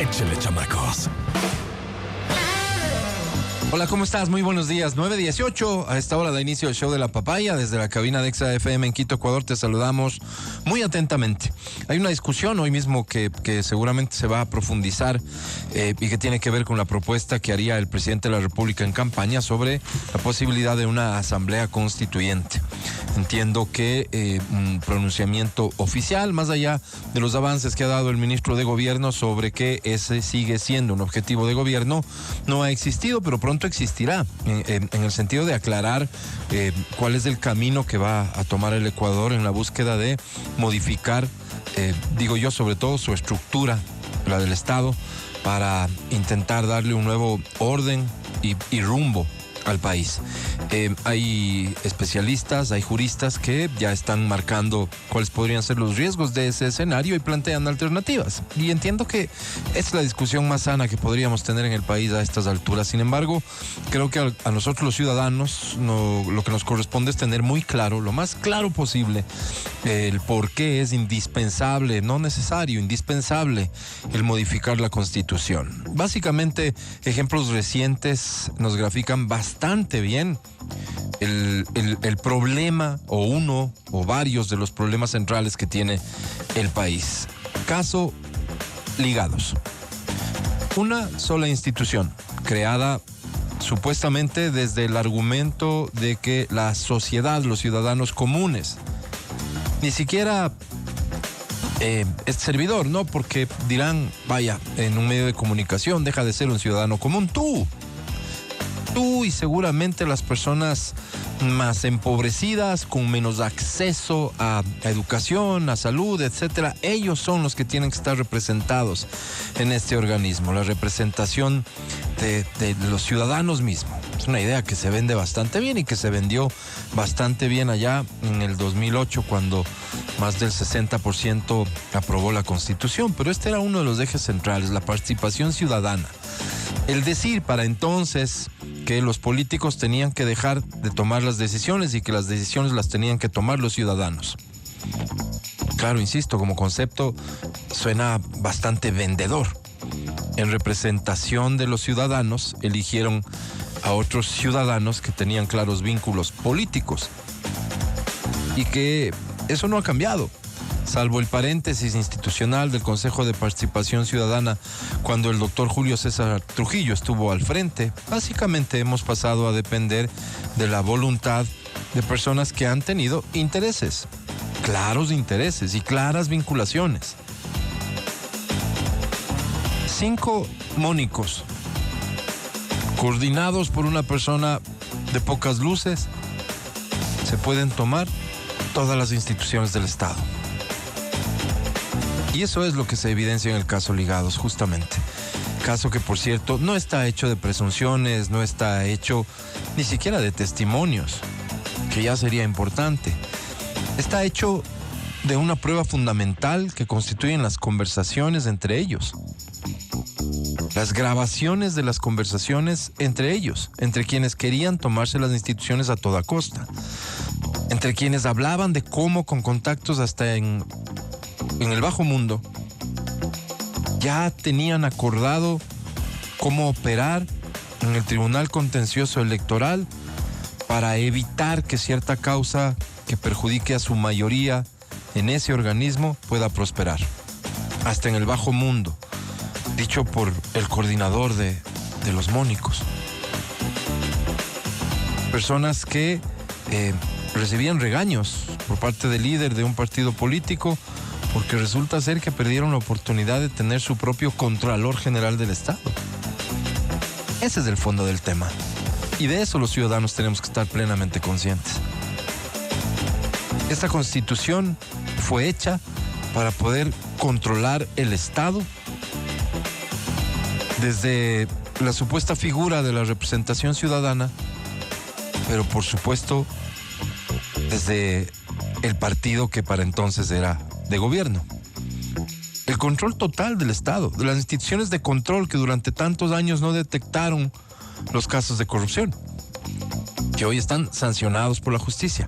Échale, chamacos. Hola, ¿cómo estás? Muy buenos días. 9:18, a esta hora da inicio el show de la papaya. Desde la cabina de Exa FM en Quito, Ecuador, te saludamos muy atentamente. Hay una discusión hoy mismo que seguramente se va a profundizar y que tiene que ver con la propuesta que haría el presidente de la República en campaña sobre la posibilidad de una asamblea constituyente. Entiendo que un pronunciamiento oficial, más allá de los avances que ha dado el ministro de Gobierno sobre que ese sigue siendo un objetivo de gobierno, no ha existido, pero pronto existirá, en el sentido de aclarar cuál es el camino que va a tomar el Ecuador en la búsqueda de modificar, digo yo, sobre todo su estructura, la del Estado, para intentar darle un nuevo orden y rumbo al país. Hay especialistas, hay juristas que ya están marcando cuáles podrían ser los riesgos de ese escenario y plantean alternativas. Y entiendo que es la discusión más sana que podríamos tener en el país a estas alturas. Sin embargo, creo que a nosotros los ciudadanos lo que nos corresponde es tener muy claro, lo más claro posible, el por qué es indispensable, no necesario, indispensable el modificar la Constitución. Básicamente, ejemplos recientes nos grafican bastante bien el problema, o uno o varios de los problemas centrales que tiene el país. Caso Ligados. Una sola institución creada supuestamente desde el argumento de que la sociedad, los ciudadanos comunes, ni siquiera es servidor, ¿no? Porque dirán, vaya, en un medio de comunicación deja de ser un ciudadano común. Tú y seguramente las personas más empobrecidas, con menos acceso a educación, a salud, etcétera, ellos son los que tienen que estar representados en este organismo, la representación de los ciudadanos mismos. Es una idea que se vende bastante bien y que se vendió bastante bien allá en el 2008, cuando más del 60% aprobó la Constitución, pero este era uno de los ejes centrales, la participación ciudadana. El decir para entonces que los políticos tenían que dejar de tomar las decisiones y que las decisiones las tenían que tomar los ciudadanos. Claro, insisto, como concepto suena bastante vendedor. En representación de los ciudadanos eligieron a otros ciudadanos que tenían claros vínculos políticos y que eso no ha cambiado, salvo el paréntesis institucional del Consejo de Participación Ciudadana cuando el doctor Julio César Trujillo estuvo al frente. Básicamente hemos pasado a depender de la voluntad de personas que han tenido intereses, claros intereses y claras vinculaciones. 5 mónicos, coordinados por una persona de pocas luces, se pueden tomar todas las instituciones del Estado. Y eso es lo que se evidencia en el caso Ligados, justamente. Caso que, por cierto, no está hecho de presunciones, no está hecho ni siquiera de testimonios, que ya sería importante. Está hecho de una prueba fundamental que constituyen las conversaciones entre ellos. Las grabaciones de las conversaciones entre ellos, entre quienes querían tomarse las instituciones a toda costa, entre quienes hablaban de cómo, con contactos hasta en el bajo mundo, ya tenían acordado cómo operar en el Tribunal Contencioso Electoral para evitar que cierta causa que perjudique a su mayoría en ese organismo pueda prosperar. Hasta en el bajo mundo, dicho por el coordinador de los mónicos. Personas que recibían regaños por parte del líder de un partido político porque resulta ser que perdieron la oportunidad de tener su propio Contralor General del Estado. Ese es el fondo del tema. Y de eso los ciudadanos tenemos que estar plenamente conscientes. Esta Constitución fue hecha para poder controlar el Estado desde la supuesta figura de la representación ciudadana, pero por supuesto desde el partido que para entonces era de gobierno. El control total del Estado, de las instituciones de control que durante tantos años no detectaron los casos de corrupción, que hoy están sancionados por la justicia.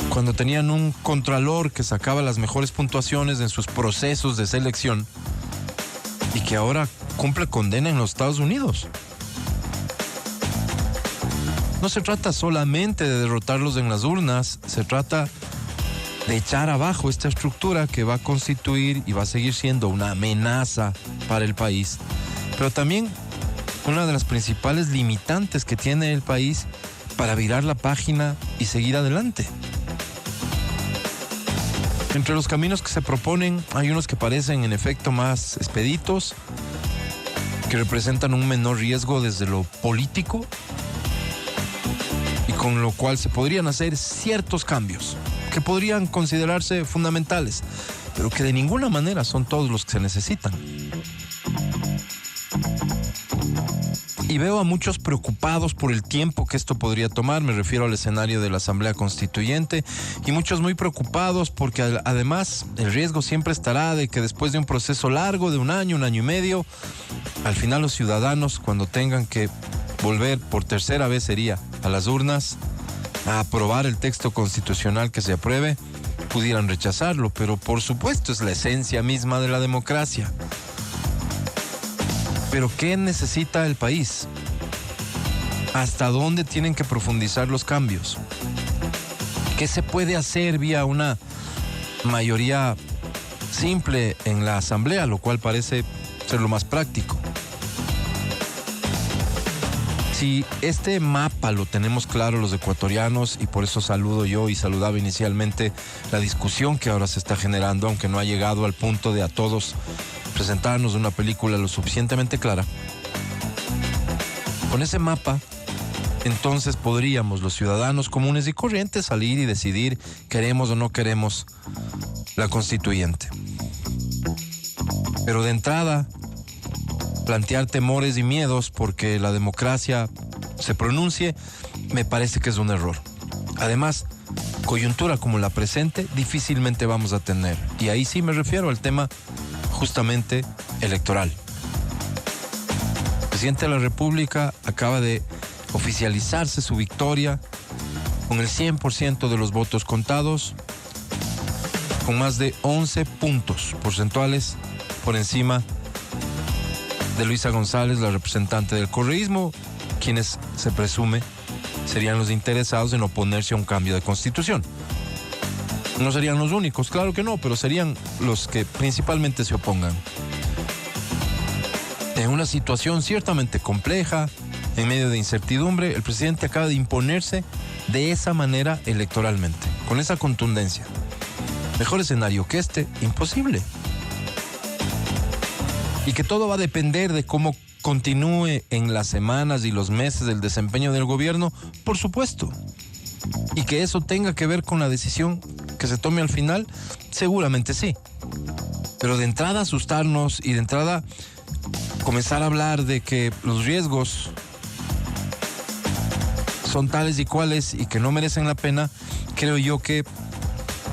Cuando tenían un contralor que sacaba las mejores puntuaciones en sus procesos de selección, y que ahora cumple condena en los Estados Unidos. No se trata solamente de derrotarlos en las urnas, se trata de echar abajo esta estructura que va a constituir y va a seguir siendo una amenaza para el país, pero también una de las principales limitantes que tiene el país para virar la página y seguir adelante. Entre los caminos que se proponen hay unos que parecen en efecto más expeditos, que representan un menor riesgo desde lo político y con lo cual se podrían hacer ciertos cambios que podrían considerarse fundamentales, pero que de ninguna manera son todos los que se necesitan. Y veo a muchos preocupados por el tiempo que esto podría tomar, me refiero al escenario de la Asamblea Constituyente, y muchos muy preocupados porque además el riesgo siempre estará de que después de un proceso largo de un año y medio, al final los ciudadanos, cuando tengan que volver por tercera vez sería a las urnas a aprobar el texto constitucional que se apruebe, pudieran rechazarlo, pero por supuesto es la esencia misma de la democracia. Pero ¿qué necesita el país? ¿Hasta dónde tienen que profundizar los cambios? ¿Qué se puede hacer vía una mayoría simple en la Asamblea, lo cual parece ser lo más práctico? Si este mapa lo tenemos claro los ecuatorianos, y por eso saludo yo y saludaba inicialmente la discusión que ahora se está generando, aunque no ha llegado al punto de a todos presentarnos una película lo suficientemente clara. Con ese mapa, entonces podríamos los ciudadanos comunes y corrientes salir y decidir queremos o no queremos la constituyente. Pero de entrada, plantear temores y miedos porque la democracia se pronuncie, me parece que es un error. Además, coyuntura como la presente difícilmente vamos a tener. Y ahí sí me refiero al tema justamente electoral. El presidente de la República acaba de oficializarse su victoria con el 100% de los votos contados, con más de 11 puntos porcentuales por encima de Luisa González, la representante del correísmo, quienes se presume serían los interesados en oponerse a un cambio de constitución. No serían los únicos, claro que no, pero serían los que principalmente se opongan. En una situación ciertamente compleja, en medio de incertidumbre, el presidente acaba de imponerse de esa manera electoralmente, con esa contundencia. Mejor escenario que este, imposible. Y que todo va a depender de cómo continúe en las semanas y los meses el desempeño del gobierno, por supuesto. Y que eso tenga que ver con la decisión que se tome al final, seguramente sí. Pero de entrada asustarnos y de entrada comenzar a hablar de que los riesgos son tales y cuales y que no merecen la pena, creo yo que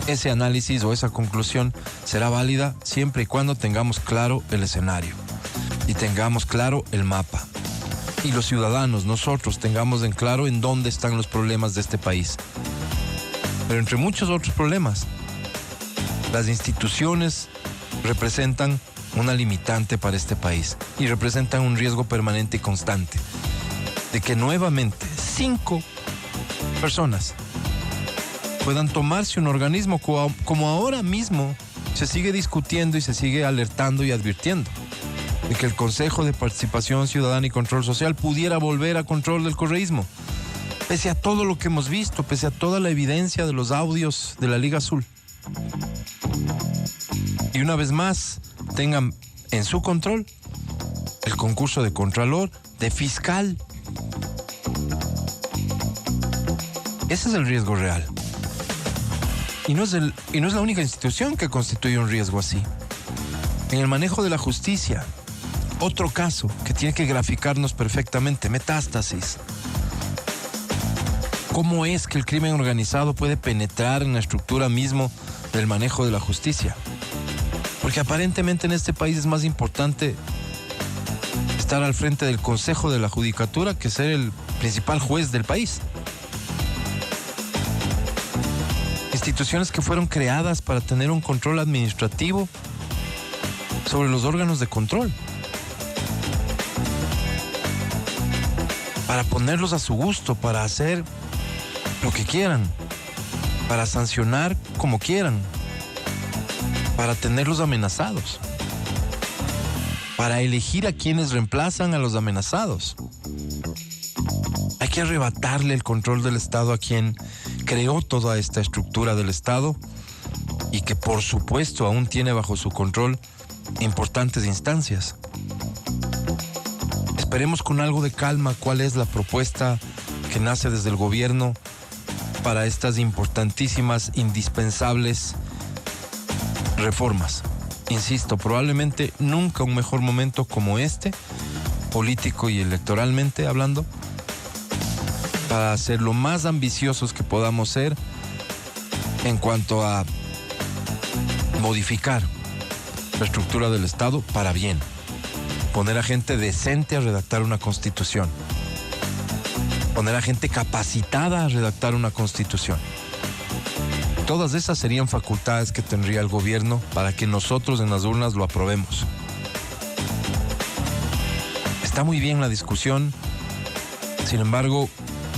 ese análisis o esa conclusión será válida siempre y cuando tengamos claro el escenario y tengamos claro el mapa. Y los ciudadanos, nosotros, tengamos en claro en dónde están los problemas de este país. Pero entre muchos otros problemas, las instituciones representan una limitante para este país y representan un riesgo permanente y constante de que nuevamente 5 personas puedan tomarse un organismo como ahora mismo se sigue discutiendo y se sigue alertando y advirtiendo de que el Consejo de Participación Ciudadana y Control Social pudiera volver a control del correísmo, pese a todo lo que hemos visto, pese a toda la evidencia de los audios de la Liga Azul. Y una vez más tengan en su control el concurso de contralor, de fiscal. Ese es el riesgo real. Y no es la única institución que constituye un riesgo así. En el manejo de la justicia, otro caso que tiene que graficarnos perfectamente, Metástasis. ¿Cómo es que el crimen organizado puede penetrar en la estructura mismo del manejo de la justicia? Porque aparentemente en este país es más importante estar al frente del Consejo de la Judicatura que ser el principal juez del país. Instituciones que fueron creadas para tener un control administrativo sobre los órganos de control. para ponerlos a su gusto, para hacer lo que quieran, para sancionar como quieran, para tenerlos amenazados, para elegir a quienes reemplazan a los amenazados. Hay que arrebatarle el control del Estado a quien creó toda esta estructura del Estado y que por supuesto aún tiene bajo su control importantes instancias. Esperemos con algo de calma cuál es la propuesta que nace desde el gobierno para estas importantísimas, indispensables reformas. Insisto, probablemente nunca un mejor momento como este, político y electoralmente hablando, para ser lo más ambiciosos que podamos ser en cuanto a modificar la estructura del Estado para bien. Poner a gente decente a redactar una constitución. Poner a gente capacitada a redactar una constitución. Todas esas serían facultades que tendría el gobierno para que nosotros en las urnas lo aprobemos. Está muy bien la discusión, sin embargo,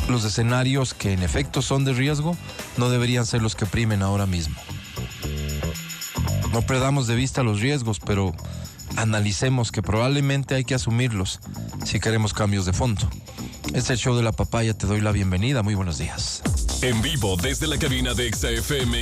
los escenarios que en efecto son de riesgo no deberían ser los que primen ahora mismo. No perdamos de vista los riesgos, pero analicemos que probablemente hay que asumirlos si queremos cambios de fondo. Este es el show de la papaya, te doy la bienvenida, muy buenos días. En vivo desde la cabina de Exa FM.